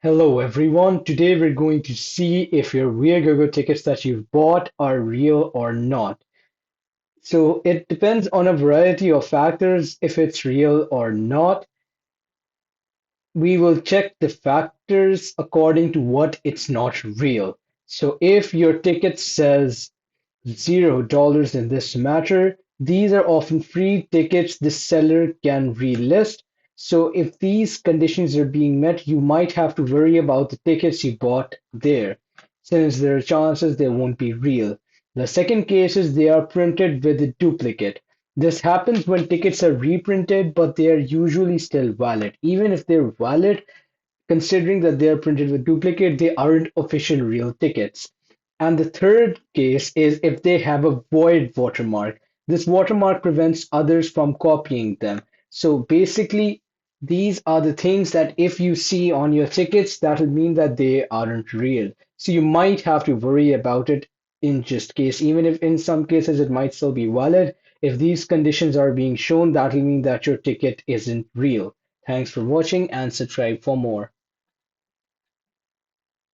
Hello everyone. Today we're going to see if your Viagogo tickets that you've bought are real or not. So it depends on a variety of factors if it's real or not. We will check the factors according to what it's not real. So if your ticket says $0 in this matter, these are often free tickets the seller can relist. So if these conditions are being met, you might have to worry about the tickets you bought there, since there are chances they won't be real. The second case is they are printed with a duplicate. This happens when tickets are reprinted, but they are usually still valid. Even if they're valid, considering that they are printed with duplicate, they aren't official real tickets. And the third case is if they have a void watermark. This watermark prevents others from copying them. So basically, these are the things that if you see on your tickets, that will mean that they aren't real. So you might have to worry about it in just case, even if in some cases it might still be valid. If these conditions are being shown, that will mean that your ticket isn't real. Thanks for watching and subscribe for more.